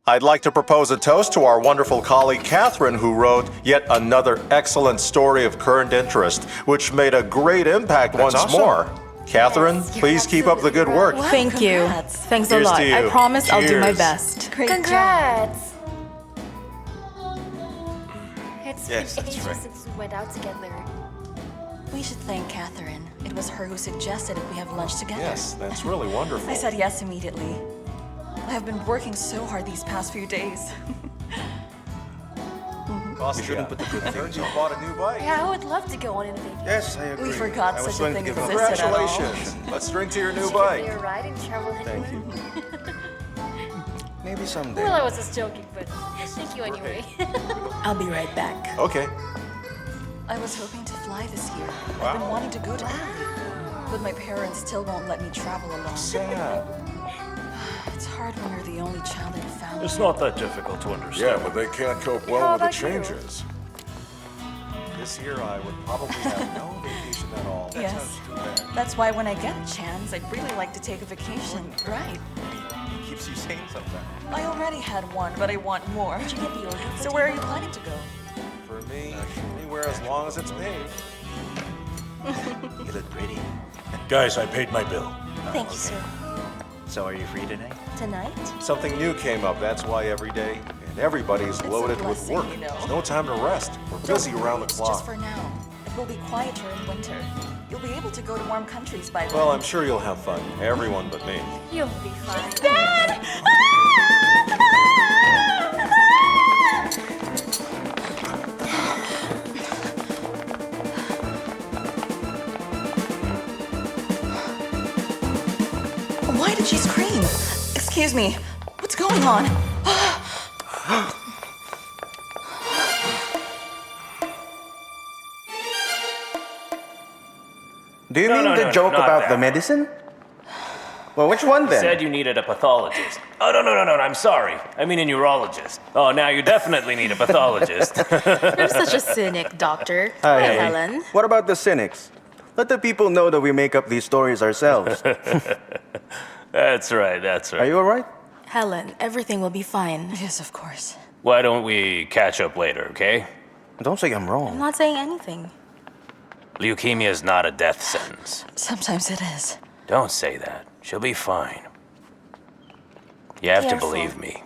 I'd like to propose a toast to our wonderful colleague Catherine, who wrote yet another excellent story of current interest, which made a great impact once more. Catherine, Yes, you're please keep up the good work. absolutely Thank you. Congrats. Thanks a Cheers lot. to you. I promise I'll do my Cheers. best. Great job. Congrats! It's Yes, been that's ages right. since we went out together. We should thank Catherine. It was her who suggested that we have lunch together. Yes, that's really wonderful. I said yes immediately. I have been working so hard these past few days. You shouldn't put the good things. You bought a new bike. Yeah, I would love to go on an adventure. Yes, I agree. We forgot I was such a going to thing give up. existed at all. Congratulations. Let's drink to your new Should give me bike. a ride and travel Thank you. Maybe someday. Well, I was just joking, but thank you anyway. I'll be right back. Okay. I was hoping to fly this year. I've been wanting to go to Italy. But my parents still won't let me travel alone. Sad. It's hard when you're the only child in a family. It's not that difficult to understand. Yeah, but they can't cope How well with the about you? changes. This year I would probably have no vacation at all. Yes. That's why when I get a chance, I'd really like to take a vacation. Right. It keeps you sane sometimes. I already had one, but I want more. Did you get the order? So where are you planning to go? For me, anywhere as long as it's paid. You look pretty. Guys, I paid my bill. Thank you, sir. So are you free today? Tonight? Something new came up, that's why every day. And everybody's a loaded with blessing, work. you know. There's no time to rest. We're busy around the It's clock. just for now. It will be quieter in winter. You'll be able to go to warm countries by then. Well, I'm sure you'll have fun. Everyone but me. You'll be fine. Why did she scream? Excuse me. What's going on? Do you No, mean no, the no, joke not about that the one. medicine? Well, which one then? Said you needed a pathologist. Oh, no, I'm sorry. I mean a neurologist. Oh, now you definitely need a pathologist. You're such a cynic, Doctor. Hi, Hey, Helen. What about the cynics? Let the people know that we make up these stories ourselves. That's right. Are you all right? Helen, everything will be fine. Yes, of course. Why don't we catch up later, okay? Don't say I'm I'm wrong. not saying anything. Leukemia is not a death sentence. Sometimes it is. Don't say that. She'll be fine. You have Careful. to believe me.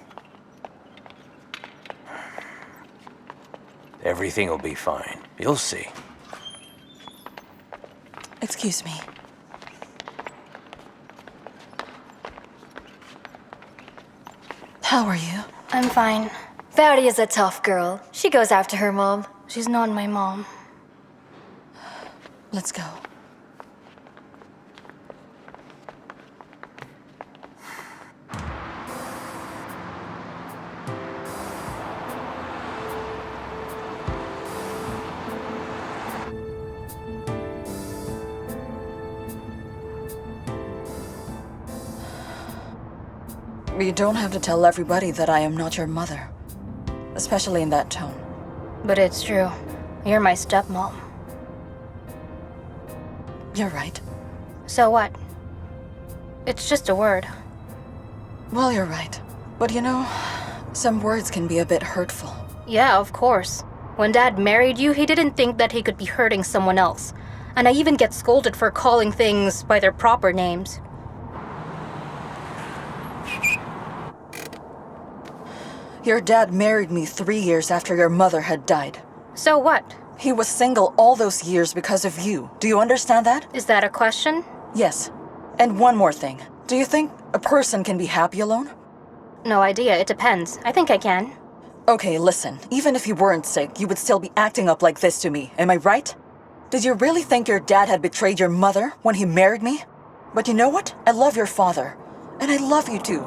Everything will be fine. You'll see. Excuse me. How are you? I'm fine. Verity is a tough girl. She goes after her mom. She's not my mom. Let's go. You don't have to tell everybody that I am not your mother. Especially in that tone. But it's true. You're my stepmom. You're right. So what? It's just a word. Well, you're right. But you know, some words can be a bit hurtful. Yeah, of course. When Dad married you, he didn't think that he could be hurting someone else. And I even get scolded for calling things by their proper names. Your dad married me 3 years after your mother had died. So what? He was single all those years because of you. Do you understand that? Is that a question? Yes. And one more thing. Do you think a person can be happy alone? No idea. It depends. I think I can. Okay, listen. Even if you weren't sick, you would still be acting up like this to me. Am I right? Did you really think your dad had betrayed your mother when he married me? But you know what? I love your father. And I love you too.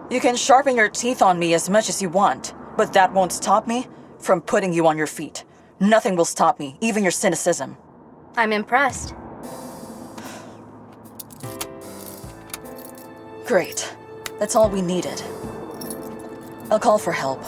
You can sharpen your teeth on me as much as you want, but that won't stop me from putting you on your feet. Nothing will stop me, even your cynicism. I'm impressed. Great. That's all we needed. I'll call for help.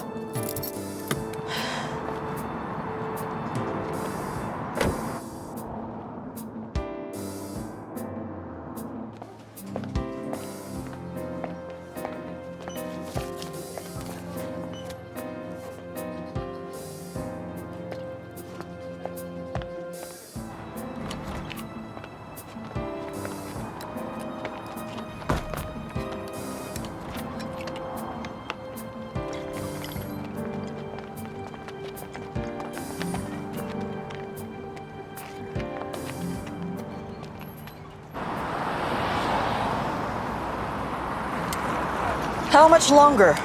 How much longer?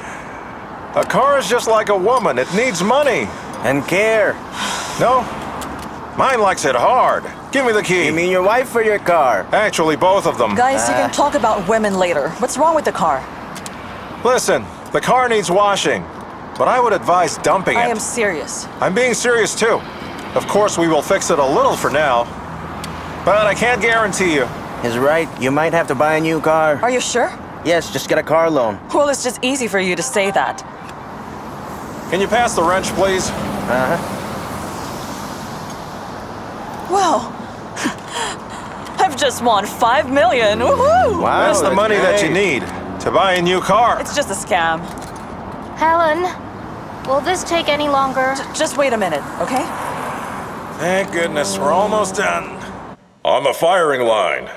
A car is just like a woman. It needs money. And care. No? Mine likes it hard. Give me the key. You mean your wife or your car? Actually, both of them. Guys, you can talk about women later. What's wrong with the car? Listen, the car needs washing, but I would advise dumping it. I am serious. I'm being serious too. Of course, we will fix it a little for now, but I can't guarantee you. He's right. You might have to buy a new car. Are you sure? Yes, just get a car loan. Well, it's just easy for you to say that. Can you pass the wrench, please? Well, I've just won $5 million. Woohoo! Wow, That's the money that you need to buy a new car. It's just a scam. Helen, will this take any longer? Just wait a minute, okay? Thank goodness, we're almost done. On the firing line.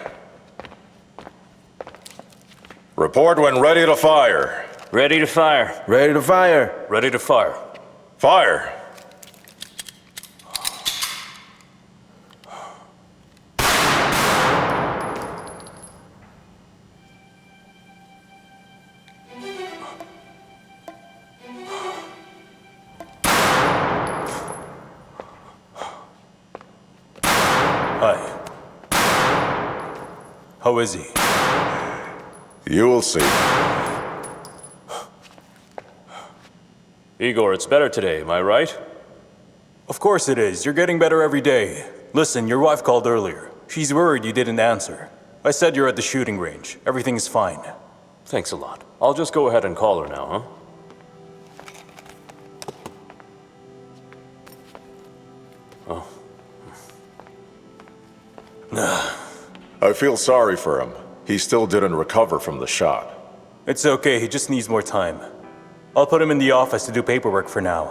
Report when ready to fire. Ready to fire. Ready to fire. Ready to fire. Fire. Hi. How is he? You will see. Igor, it's better today, am I right? Of course it is. You're getting better every day. Listen, your wife called earlier. She's worried you didn't answer. I said you're at the shooting range. Everything's fine. Thanks a lot. I'll just go ahead and call her now, huh? I feel sorry for him. He still didn't recover from the shot. It's okay. He just needs more time. I'll put him in the office to do paperwork for now.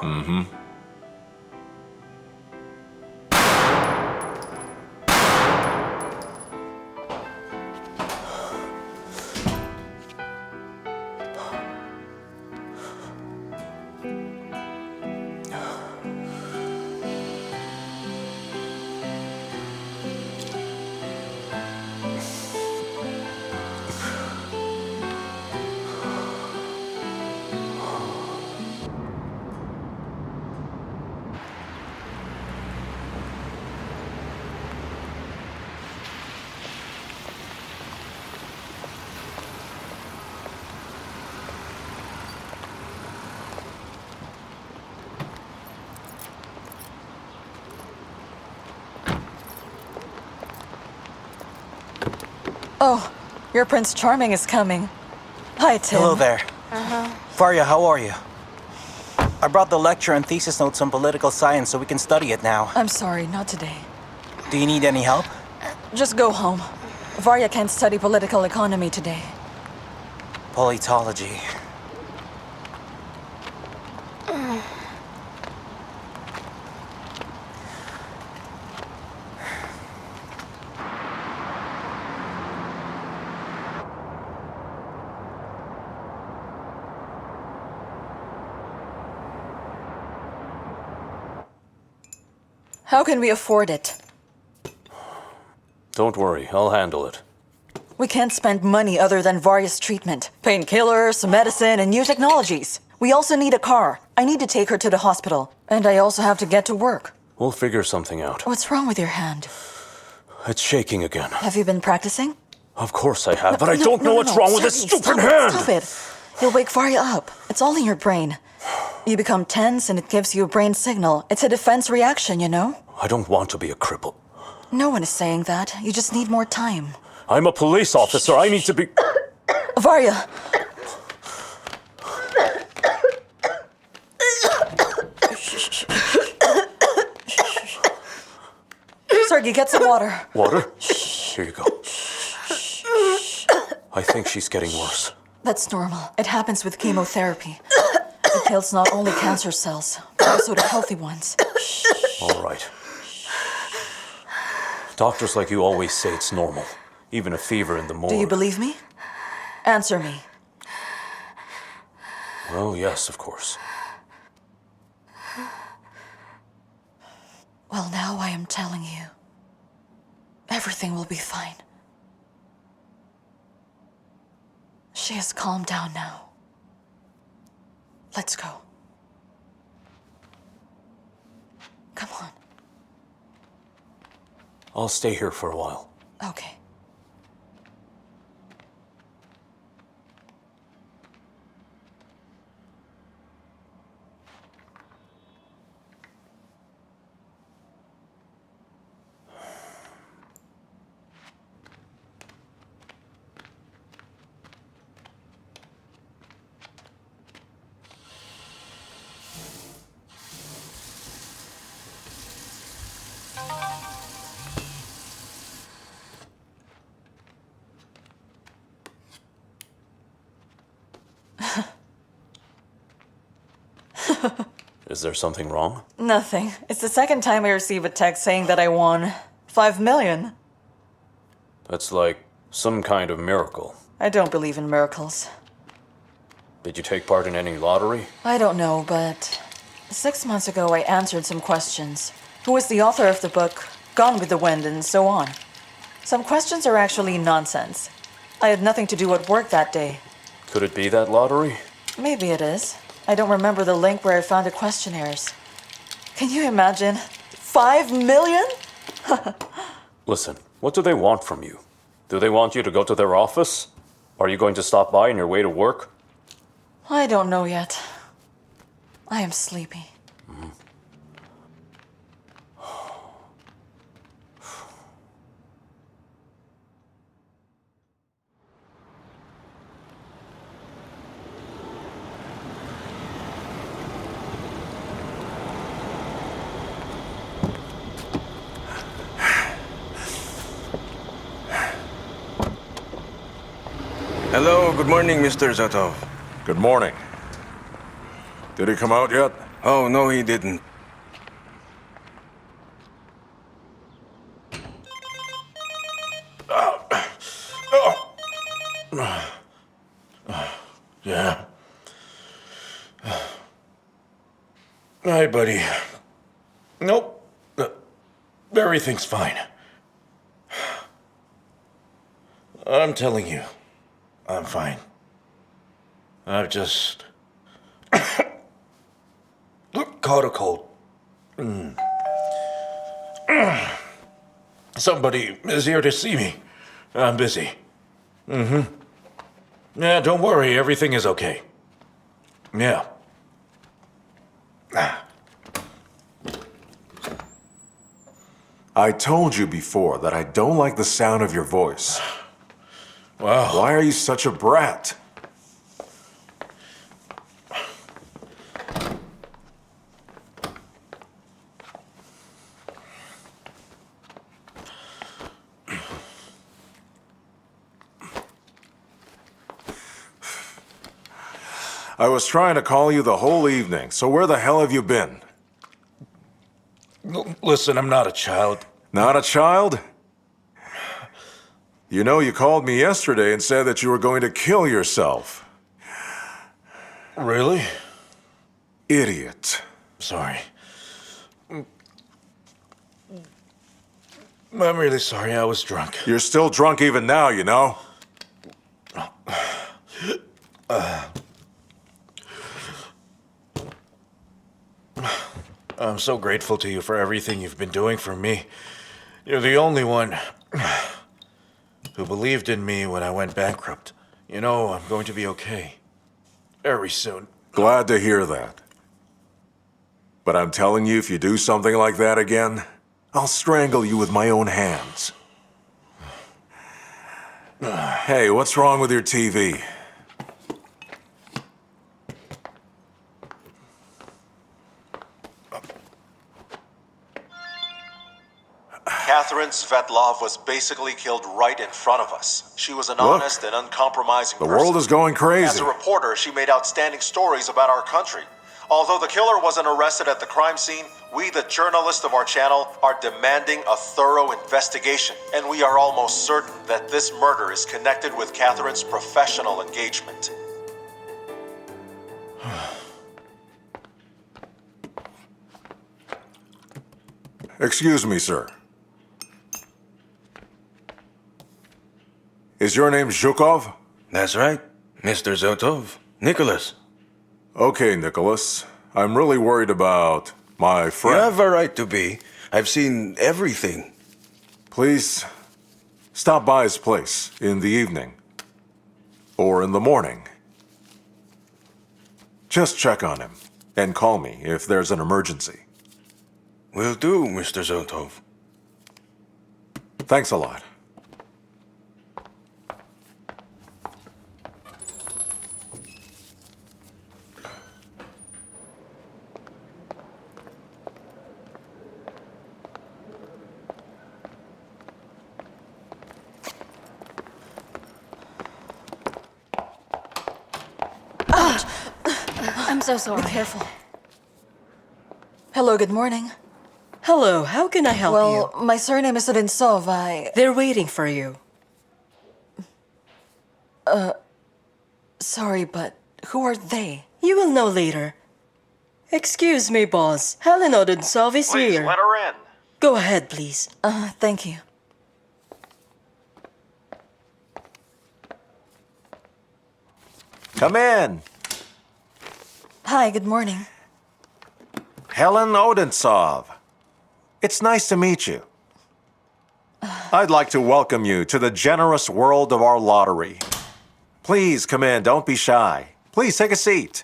Oh, your Prince Charming is coming. Hi, Tim. Hello there. Varya, how are you? I brought the lecture and thesis notes on political science so we can study it now. I'm sorry, not today. Do you need any help? Just go home. Varya can't study political economy today. Politology. How can we afford it? Don't worry, I'll handle it. We can't spend money other than Varya's treatment. Painkillers, medicine, and new technologies. We also need a car. I need to take her to the hospital. And I also have to get to work. We'll figure something out. What's wrong with your hand? It's shaking again. Have you been practicing? Of course I have, but I don't know what's wrong with this Sergey, stupid stop hand! Stop it. You'll wake Varya up. It's all in your brain. You become tense and it gives you a brain signal. It's a defense reaction, you know? I don't want to be a cripple. No one is saying that. You just need more time. I'm a police officer. I need to be... Varya! Sergey, get some water. Water? Here you go. I think she's getting worse. That's normal. It happens with chemotherapy. It kills not only cancer cells, but also the healthy ones. All right. Doctors like you always say it's normal. Even a fever in the morning. Do you believe me? Answer me. Well, yes, of course. Well, now I am telling you. Everything will be fine. She has calmed down now. Let's go. Come on. I'll stay here for a while. Okay. Is there something wrong? Nothing. It's the second time I receive a text saying that I won 5 million. That's like some kind of miracle. I don't believe in miracles. Did you take part in any lottery? I don't know, but 6 months ago I answered some questions. Who is the author of the book Gone with the Wind and so on? Some questions are actually nonsense. I had nothing to do at work that day. Could it be that lottery? Maybe it is. I don't remember the link where I found the questionnaires. Can you imagine? 5 million? Listen, what do they want from you? Do they want you to go to their office? Are you going to stop by on your way to work? I don't know yet. I am sleepy. Hello, good morning, Mr. Zotov. Good morning. Did he come out yet? Oh, no, he didn't. Yeah. Hi, buddy. Nope. Everything's fine. I'm telling you, I'm fine. I've just caught a cold. Somebody is here to see me. I'm busy. Yeah, don't worry, everything is okay. Yeah. I told you before that I don't like the sound of your voice. Wow. Why are you such a brat? I was trying to call you the whole evening, so where the hell have you been? Listen, I'm not a child. Not a child? You know, you called me yesterday and said that you were going to kill yourself. Really? Idiot. Sorry. I'm really sorry, I was drunk. You're still drunk even now, you know? I'm so grateful to you for everything you've been doing for me. You're the only one who believed in me when I went bankrupt. You know, I'm going to be okay. Very soon. Glad to hear that. But I'm telling you, if you do something like that again, I'll strangle you with my own hands. Hey, what's wrong with your TV? Catherine Svetlov was basically killed right in front of us. She was an honest and uncompromising person. The world is going crazy. As a reporter, she made outstanding stories about our country. Although the killer wasn't arrested at the crime scene, we, the journalists of our channel, are demanding a thorough investigation. And we are almost certain that this murder is connected with Catherine's professional engagement. Excuse me, sir. Is your name Zhukov? That's right, Mr. Zotov. Nicholas. Okay, Nicholas. I'm really worried about my You friend. have a right to be. I've seen everything. Please stop by his place in the evening or in the morning. Just check on him and call me if there's an emergency. Will do, Mr. Zontov. Thanks a lot. I'm so sorry. Be careful. Hello, good morning. Hello, how can I help Well, you? my surname is Odintsov. They're waiting for you. Sorry, but who are they? You will know later. Excuse me, boss. Helen Odintsov is Please here. let her in. Go ahead, please. Thank you. Come in. Hi, good morning. Helen Odintsov. It's nice to meet you. I'd like to welcome you to the generous world of our lottery. Please come in, don't be shy. Please take a seat.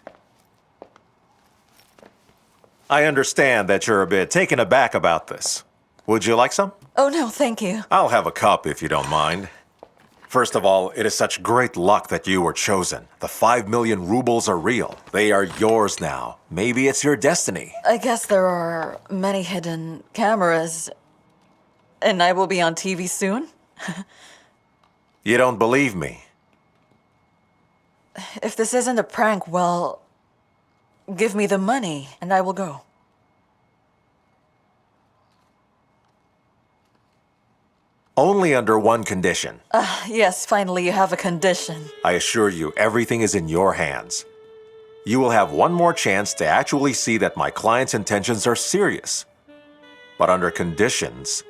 I understand that you're a bit taken aback about this. Would you like some? Oh, no, thank you. I'll have a cup if you don't mind. First of all, it is such great luck that you were chosen. The 5 million rubles are real. They are yours now. Maybe it's your destiny. I guess there are many hidden cameras, and I will be on TV soon. You don't believe me? If this isn't a prank, well, give me the money, and I will go. Only under one condition. Yes, finally you have a condition. I assure you, everything is in your hands. You will have one more chance to actually see that my client's intentions are serious. But under conditions,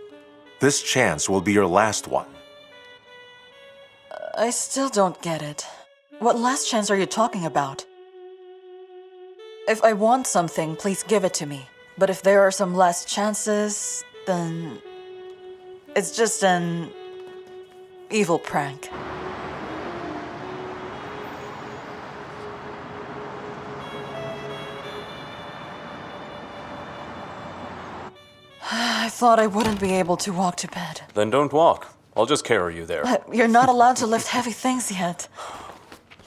this chance will be your last one. I still don't get it. What last chance are you talking about? If I want something, please give it to me. But if there are some last chances, then it's just an evil prank. I thought I wouldn't be able to walk to bed. Then don't walk. I'll just carry you there. But you're not allowed to lift heavy things yet.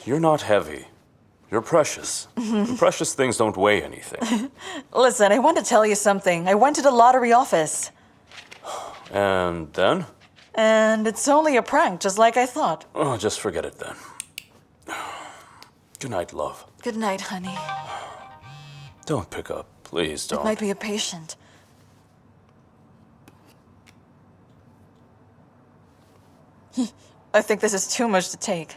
You're not heavy. You're precious. And precious things don't weigh anything. Listen, I want to tell you something. I went to the lottery office. And then? And it's only a prank, just like I thought. Oh, just forget it then. Good night, love. Good night, honey. Don't pick up. Please don't. It might be a patient. I think this is too much to take.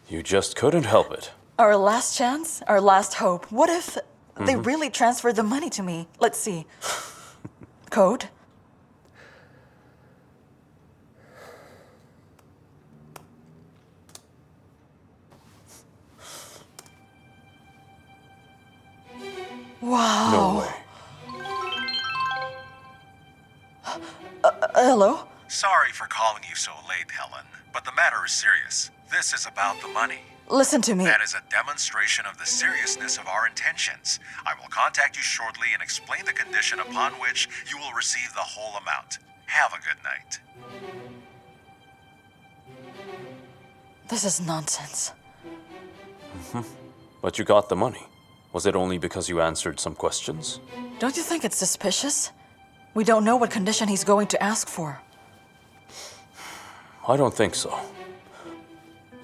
You just couldn't help it. Our last chance? Our last hope. What if they really transferred the money to me? Let's see. Code? Wow. No way. Hello? Sorry for calling you so late, Helen, but the matter is serious. This is about the money. Listen to me. That is a demonstration of the seriousness of our intentions. I will contact you shortly and explain the condition upon which you will receive the whole amount. Have a good night. This is nonsense. But you got the money. Was it only because you answered some questions? Don't you think it's suspicious? We don't know what condition he's going to ask for. I don't think so.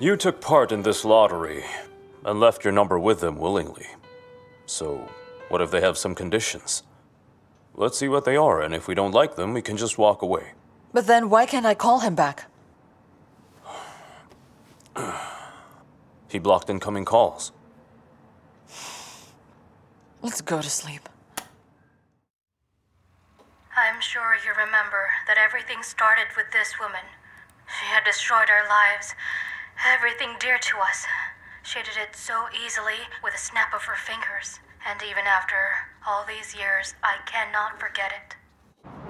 You took part in this lottery and left your number with them willingly. So, what if they have some conditions? Let's see what they are, and if we don't like them, we can just walk away. But then why can't I call him back? He blocked incoming calls. Let's go to sleep. I'm sure you remember that everything started with this woman. She had destroyed our lives, everything dear to us. She did it so easily with a snap of her fingers. And even after all these years, I cannot forget it.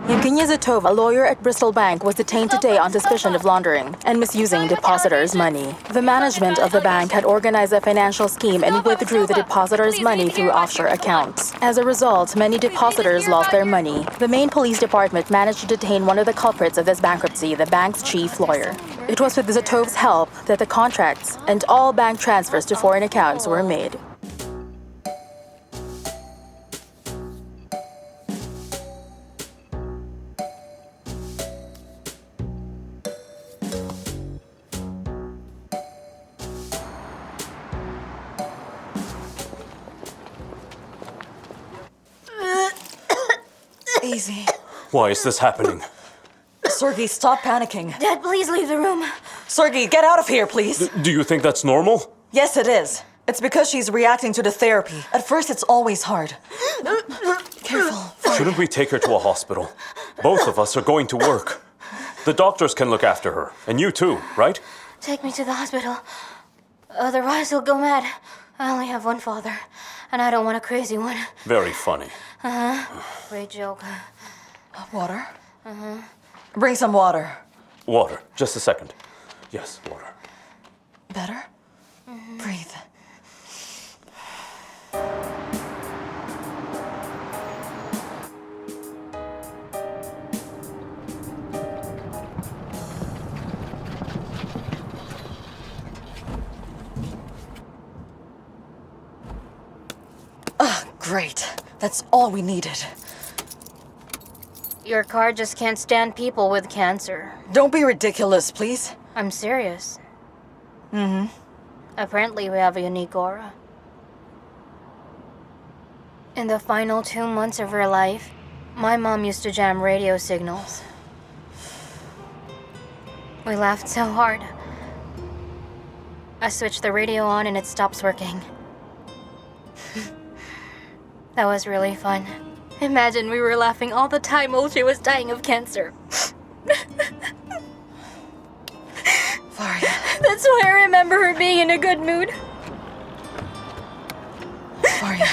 Evgenia Zotov, a lawyer at Bristol Bank, was detained today on suspicion of laundering and misusing depositors' money. The management of the bank had organized a financial scheme and withdrew the depositors' money through offshore accounts. As a result, many depositors lost their money. The Maine Police Department managed to detain one of the culprits of this bankruptcy, the bank's chief lawyer. It was with Zotov's help that the contracts and all bank transfers to foreign accounts were made. Easy. Why is this happening? Sergey, stop panicking. Dad, please leave the room. Sergey, get out of here, please. Do you think that's normal? Yes, it is. It's because she's reacting to the therapy. At first, it's always hard. Careful. Shouldn't we take her to a hospital? Both of us are going to work. The doctors can look after her. And you too, right? Take me to the hospital. Otherwise, he'll go mad. I only have one father, and I don't want a crazy one. Very funny. Great joke. Water? Bring some water. Water. Just a second. Yes, water. Better? Breathe. Great. That's all we needed. Your car just can't stand people with cancer. Don't be ridiculous, please. I'm serious. Apparently we have a unique aura. In the final 2 months of her life, my mom used to jam radio signals. We laughed so hard. I switched the radio on and it stops working. That was really fun. Imagine we were laughing all the time while she was dying of cancer. Varya. That's why I remember her being in a good mood. Varya.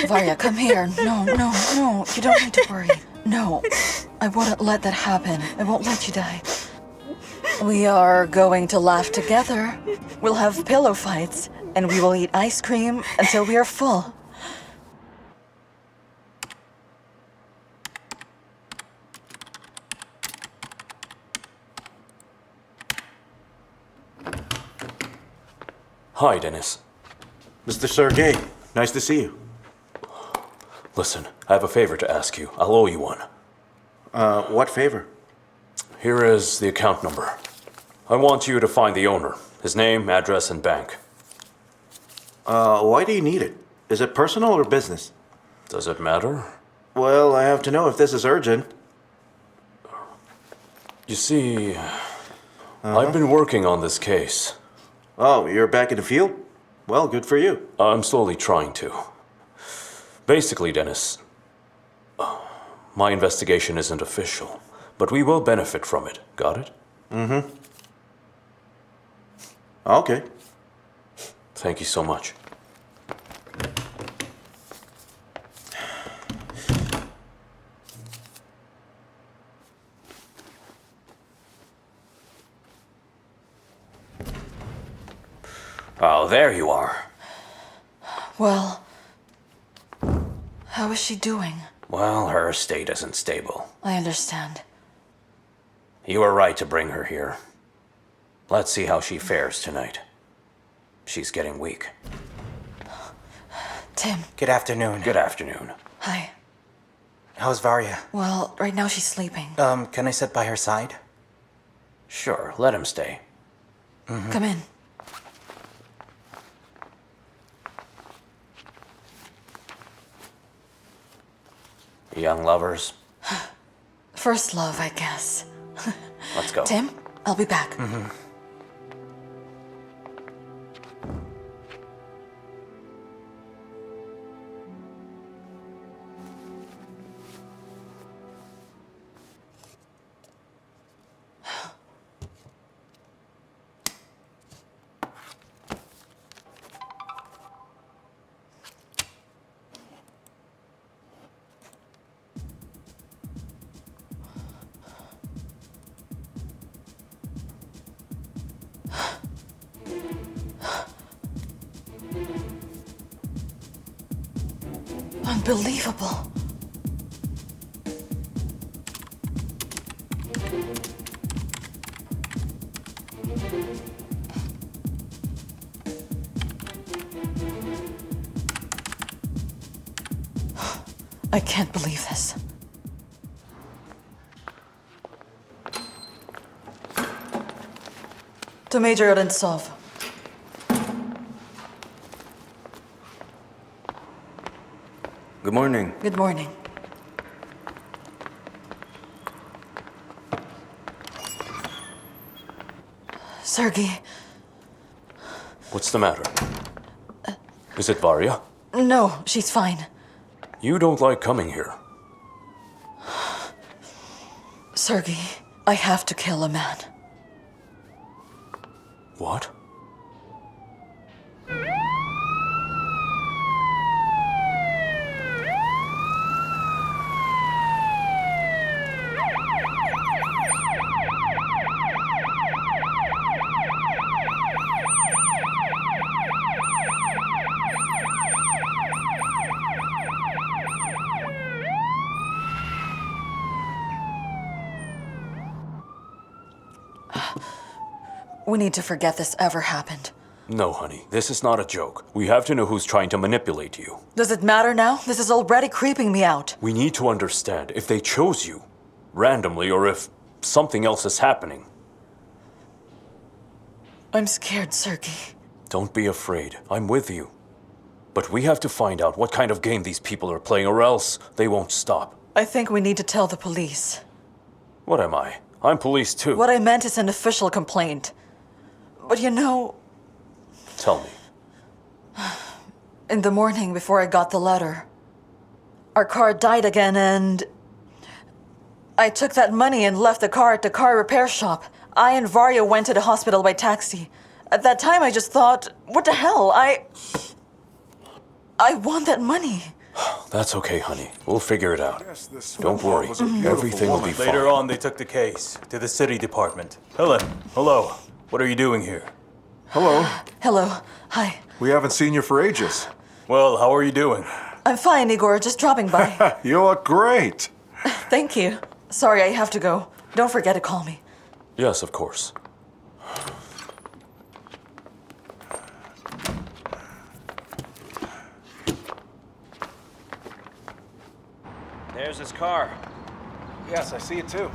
Varya, come here. No. You don't need to worry. No. I wouldn't let that happen. I won't let you die. We are going to laugh together. We'll have pillow fights, and we will eat ice cream until we are full. Hi, Dennis. Mr. Sergey, nice to see you. Listen, I have a favor to ask you. I'll owe you one. What favor? Here is the account number. I want you to find the owner, his name, address, and bank. Why do you need it? Is it personal or business? Does it matter? Well, I have to know if this is urgent. You see, I've been working on this case. Oh, you're back in the field? Well, good for you. I'm slowly trying to. Basically, Dennis, my investigation isn't official, but we will benefit from it. Got it? Okay. Thank you so much. Oh, there you are. Well, how is she doing? Well, her state isn't stable. I understand. You were right to bring her here. Let's see how she fares tonight. She's getting weak. Tim. Good afternoon. Good afternoon. Hi. How's Varya? Well, right now she's sleeping. Can I sit by her side? Sure, let him stay. Come in. Young lovers, First love, I guess. let's go. Tim, I'll be back. Unbelievable. I can't believe this. To Major Odintsov. Good morning. Good morning. Sergey. What's the matter? Is it Varya? No, she's fine. You don't like coming here. Sergey, I have to kill a man. What? We need to forget this ever happened. No, honey, this is not a joke. We have to know who's trying to manipulate you. Does it matter now? This is already creeping me out. We need to understand if they chose you randomly or if something else is happening. I'm scared, Sergey. Don't be afraid. I'm with you. But we have to find out what kind of game these people are playing, or else they won't stop. I think we need to tell the police. What am I? I'm police too. What I meant is an official complaint. But you know... Tell me. In the morning before I got the letter, our car died again and... I took that money and left the car at the car repair shop. I and Varya went to the hospital by taxi. At that time I just thought, what the hell, I want that money. That's okay, honey. We'll figure it out. Don't worry. Everything will be fine. Later on, they took the case to the city department. Helen, hello. What are you doing here? Hello. Hello. Hi. We haven't seen you for ages. Well, how are you doing? I'm fine, Igor. Just dropping by. You look great. Thank you. Sorry, I have to go. Don't forget to call me. Yes, of course. There's his car. Yes, I see it too.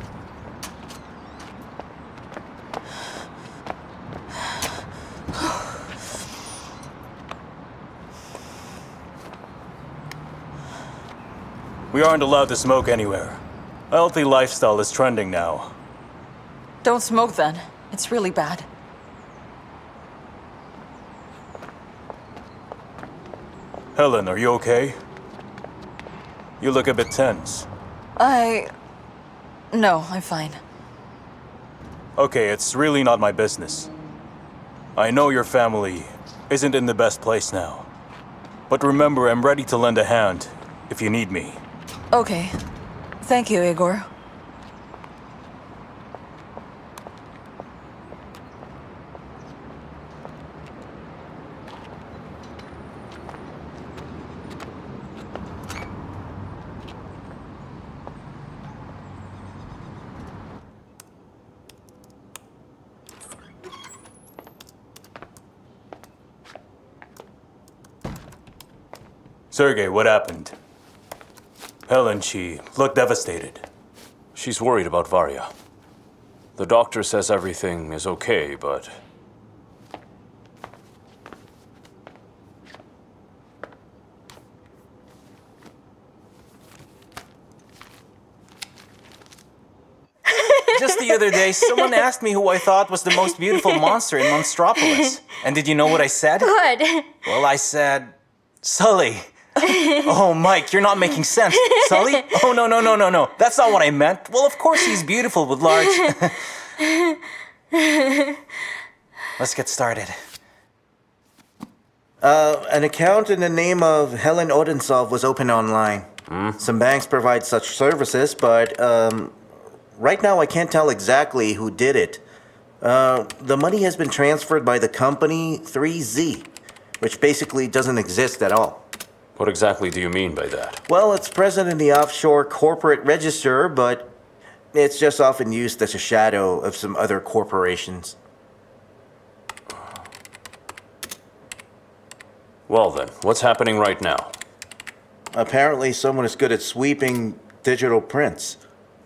We aren't allowed to smoke anywhere. A healthy lifestyle is trending now. Don't smoke then. It's really bad. Helen, are you okay? You look a bit tense. No, I'm fine. Okay, it's really not my business. I know your family isn't in the best place now. But remember, I'm ready to lend a hand if you need me. Okay. Thank you, Igor. Sergey, what happened? Helen, she looked devastated. She's worried about Varya. The doctor says everything is okay, but... Just the other day, someone asked me who I thought was the most beautiful monster in Monstropolis. And did you know what I said? What? Well, I said... Sully. Oh, Mike, you're not making sense. Sully? Oh, no. That's not what I meant. Well, of course he's beautiful with large... Let's get started. An account in the name of Helen Odintsov was opened online. Some banks provide such services, but right now I can't tell exactly who did it. The money has been transferred by the company 3Z, which basically doesn't exist at all. What exactly do you mean by that? Well, it's present in the offshore corporate register, but it's just often used as a shadow of some other corporations. Well then, what's happening right now? Apparently, someone is good at sweeping digital prints.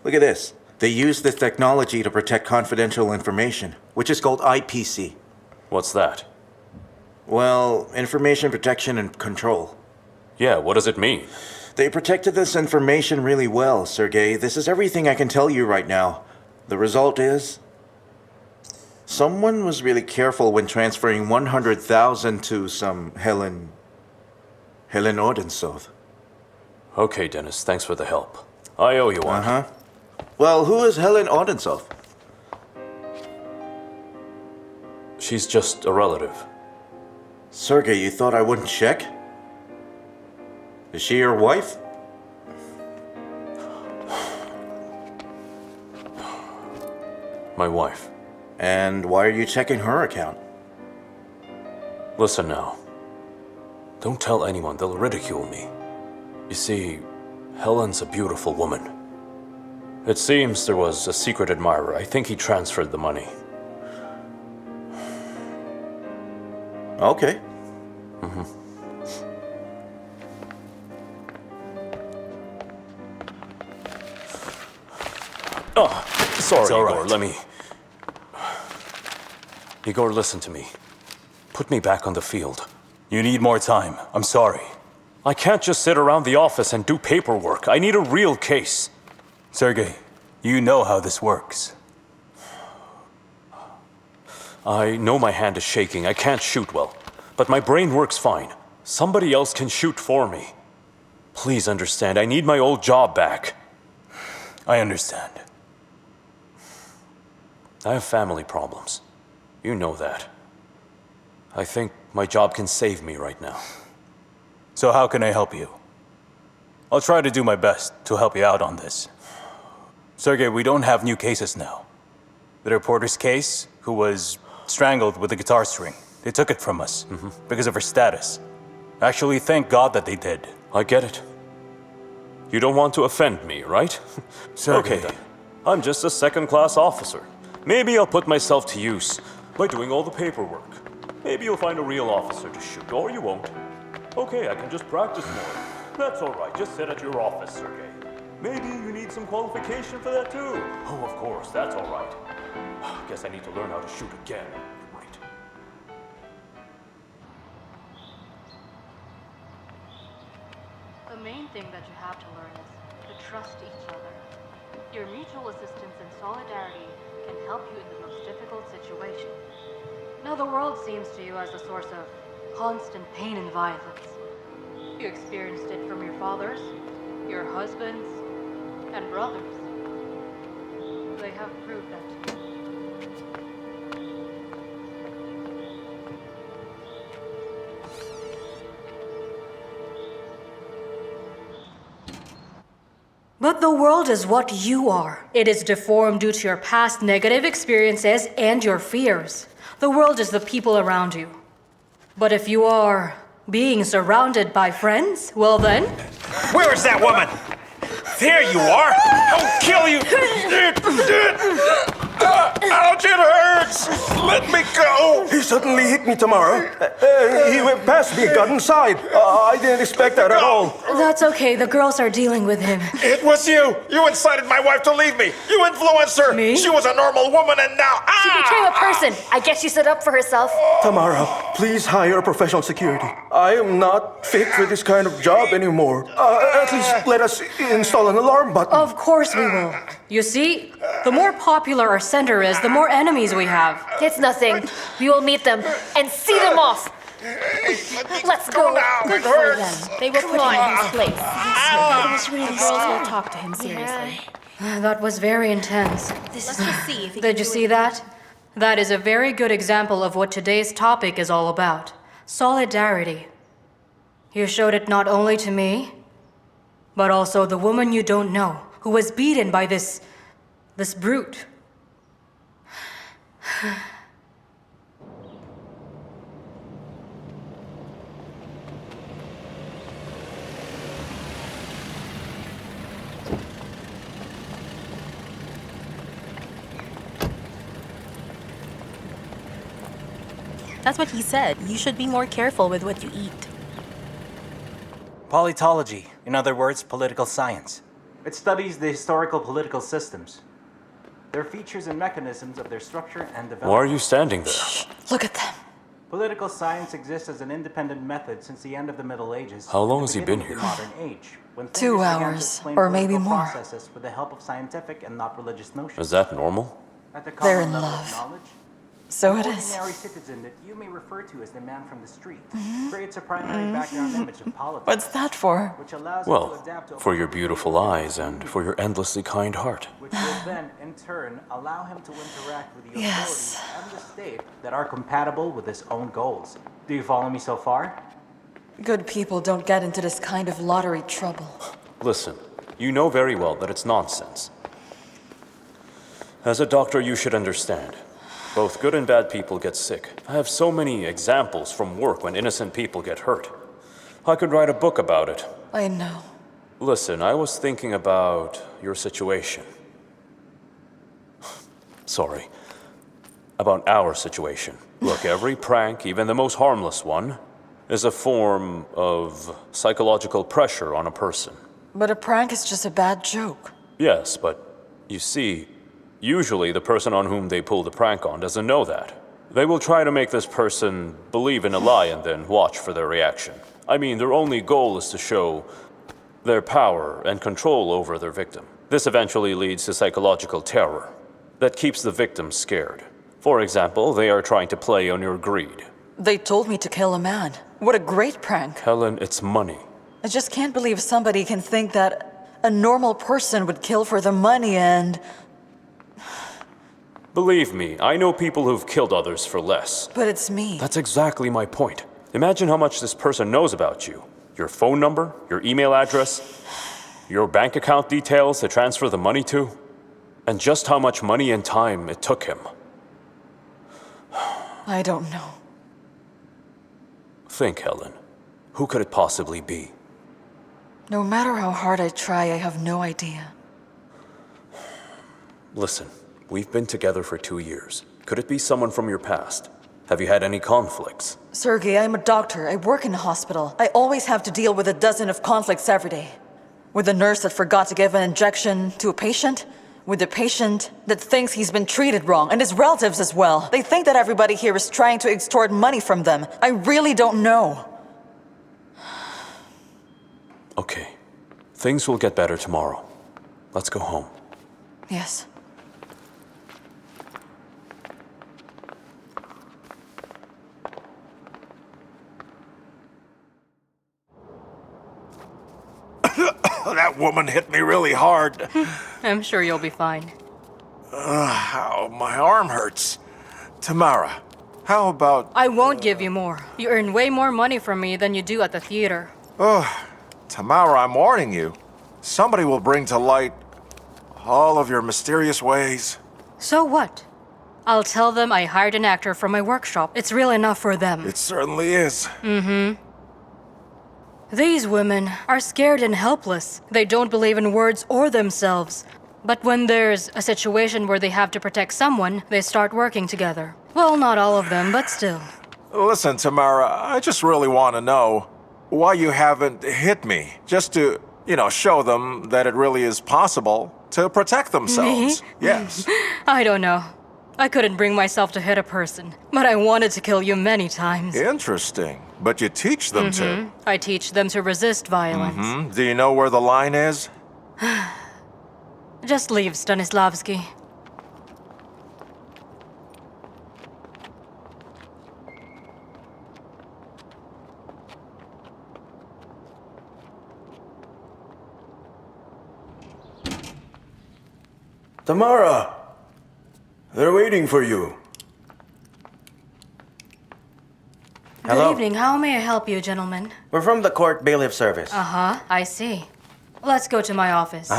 Look at this. They use this technology to protect confidential information, which is called IPC. What's that? Well, information protection and control. Yeah, what does it mean? They protected this information really well, Sergey. This is everything I can tell you right now. The result is, someone was really careful when transferring 100,000 to some Helen Odintsov. Okay, Dennis, thanks for the help. I owe you one. Uh-huh. Well, who is Helen Odintsov? She's just a relative. Sergey, you thought I wouldn't check? Is she your wife? My wife. And why are you checking her account? Listen now. Don't tell anyone, they'll ridicule me. You see, Helen's a beautiful woman. It seems there was a secret admirer. I think he transferred the money. Okay. Oh, sorry, It's all Igor, right. let me... Igor, listen to me. Put me back on the field. You need more time. I'm sorry. I can't just sit around the office and do paperwork. I need a real case. Sergey, you know how this works. I know my hand is shaking. I can't shoot well. But my brain works fine. Somebody else can shoot for me. Please understand, I need my old job back. I understand. I have family problems. You know that. I think my job can save me right now. So how can I help you? I'll try to do my best to help you out on this. Sergey, we don't have new cases now. The reporter's case, who was strangled with a guitar string, they took it from us because of her status. Actually, thank God that they did. I get it. You don't want to offend me, right? Sergey. Okay then. I'm just a second-class officer. Maybe I'll put myself to use by doing all the paperwork. Maybe you'll find a real officer to shoot, or you won't. Okay, I can just practice more. That's all right. Just sit at your office, Sergey. Maybe you need some qualification for that too. Oh, of course. That's all right. Guess I need to learn how to shoot again. Right. The main thing that you have to learn is to trust each other. Your mutual assistance and solidarity can help you in the most difficult situation. Now the world seems to you as a source of constant pain and violence. You experienced it from your fathers, your husbands, and brothers. They have proved that to you. But the world is what you are. It is deformed due to your past negative experiences and your fears. The world is the people around you. But if you are being surrounded by friends, well then... Where is that woman? There you are! I'll kill you! Ouch, it hurts! Let me go! He suddenly hit me, Tamara. He went past me, got inside. I didn't expect that at all. That's okay, the girls are dealing with him. It was you! You incited my wife to leave me! You influenced her! Me? She was a normal woman and now... She became a person. I guess she stood up for herself. Tamara, please hire professional security. I am not fit for this kind of job anymore. At least let us install an alarm button. Of course we will. You see, the more popular our center is, the more enemies we have. It's nothing. We will meet them and see them off. Let's go. Good for them. They will put him in his place. The girls will talk to him seriously. That was very intense. Let's just see if Did you see that? That is a very good example of what today's topic is all about. Solidarity. You showed it not only to me, but also the woman you don't know, who was beaten by this brute. That's what he said. You should be more careful with what you eat. Politology, in other words, political science. It studies the historical political systems, their features and mechanisms of their structure and development. Why are you standing there? Look at them. Political science exists as an independent method since the end of the Middle Ages. How long has he been here? The modern age, when 2 thinkers began to hours, explain or maybe political more. processes with the help of scientific and not religious notions. Is that normal? At the They're common in level of love. knowledge, So an it is. ordinary citizen that you may refer to as the man from the street creates a primary background image of politics. What's that for? Which allows you to Well, adapt to for your beautiful eyes and for your endlessly kind heart. which will then, in turn, allow him to interact with the Yes. authorities and the state that are compatible with his own goals. Do you follow me so far? Good people don't get into this kind of lottery trouble. Listen, you know very well that it's nonsense. As a doctor, you should understand. Both good and bad people get sick. I have so many examples from work when innocent people get hurt. I could write a book about it. I know. Listen, I was thinking about your situation. Sorry. About our situation. Look, every prank, even the most harmless one, is a form of psychological pressure on a person. But a prank is just a bad joke. Yes, but you see, usually the person on whom they pull the prank on doesn't know that. They will try to make this person believe in a lie and then watch for their reaction. I mean, their only goal is to show their power and control over their victim. This eventually leads to psychological terror that keeps the victim scared. For example, they are trying to play on your greed. They told me to kill a man. What a great prank. Helen, it's money. I just can't believe somebody can think that a normal person would kill for the money and... Believe me, I know people who've killed others for less. But it's me. That's exactly my point. Imagine how much this person knows about you. Your phone number, your email address, your bank account details to transfer the money to, and just how much money and time it took him. I don't know. Think, Helen. Who could it possibly be? No matter how hard I try, I have no idea. Listen, we've been together for 2 years. Could it be someone from your past? Have you had any conflicts? Sergey, I'm a doctor. I work in a hospital. I always have to deal with a dozen of conflicts every day. With the nurse that forgot to give an injection to a patient. With the patient that thinks he's been treated wrong. And his relatives as well. They think that everybody here is trying to extort money from them. I really don't know. Okay. Things will get better tomorrow. Let's go home. Yes. That woman hit me really hard. I'm sure you'll be fine. Ow, my arm hurts. Tamara, how about... I won't give you more. You earn way more money from me than you do at the theater. Tamara, I'm warning you. Somebody will bring to light all of your mysterious ways. So what? I'll tell them I hired an actor from my workshop. It's real enough for them. It certainly is. These women are scared and helpless. They don't believe in words or themselves. But when there's a situation where they have to protect someone, they start working together. Well, not all of them, but still. Listen, Tamara, I just really want to know why you haven't hit me. Just to, show them that it really is possible to protect themselves. Me? Yes. I don't know. I couldn't bring myself to hit a person, but I wanted to kill you many times. Interesting. But you teach them to. I teach them to resist violence. Do you know where the line is? Just leave, Stanislavski. Tamara! They're waiting for you. Hello. Good evening. How may I help you, gentlemen? We're from the court bailiff service. I see. Let's go to my office.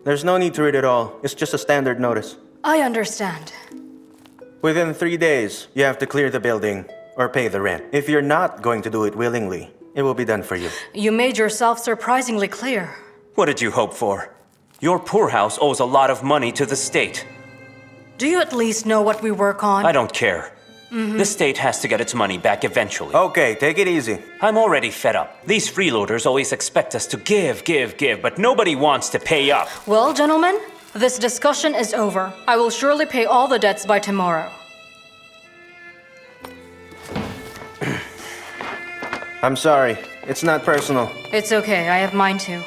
There's no need to read it all. It's just a standard notice. I understand. Within 3 days, you have to clear the building or pay the rent. If you're not going to do it willingly, It will be done for you. You made yourself surprisingly clear. What did you hope for? Your poorhouse owes a lot of money to the state. Do you at least know what we work on? I don't care. The state has to get its money back eventually. Okay, take it easy. I'm already fed up. These freeloaders always expect us to give, but nobody wants to pay up. Well, gentlemen, this discussion is over. I will surely pay all the debts by tomorrow. I'm sorry. It's not personal. It's okay, I have mine too.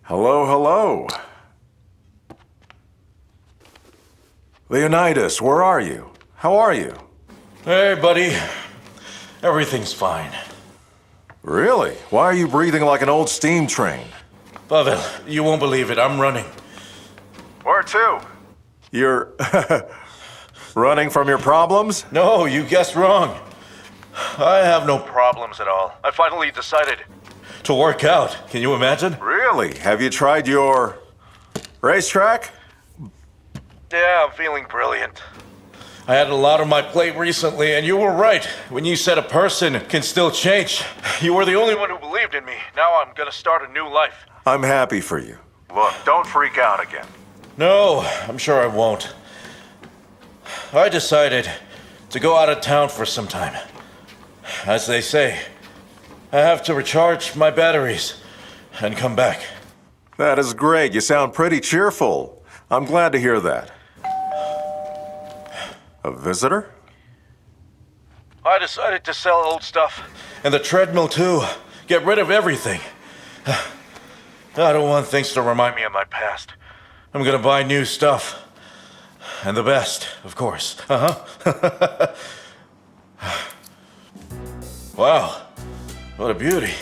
Hello, hello. Leonidas, where are you? How are you? Hey, buddy. Everything's fine. Really? Why are you breathing like an old steam train? Pavel, you won't believe it. I'm running. Where to? You're running from your problems? No, you guessed wrong. I have no problems at all. I finally decided to work out. Can you imagine? Really? Have you tried your racetrack? Yeah, I'm feeling brilliant. I had a lot on my plate recently, and you were right when you said a person can still change. You were the only one who believed in me. Now I'm gonna start a new life. I'm happy for you. Look, don't freak out again. No, I'm sure I won't. I decided to go out of town for some time. As they say, I have to recharge my batteries and come back. That is great. You sound pretty cheerful. I'm glad to hear that. A visitor? I decided to sell old stuff. And the treadmill, too. Get rid of everything. I don't want things to remind me of my past. I'm gonna buy new stuff. And the best, of course. Wow. What a beauty.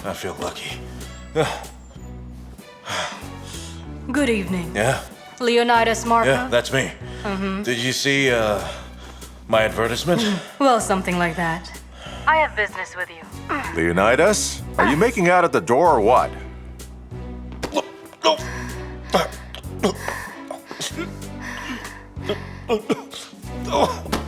I feel lucky. Good evening. Yeah? Leonidas Markov? Yeah, that's me. Did you see, my advertisement? Well, something like that. I have business with you. Leonidas? Are you making out at the door or what? Oh.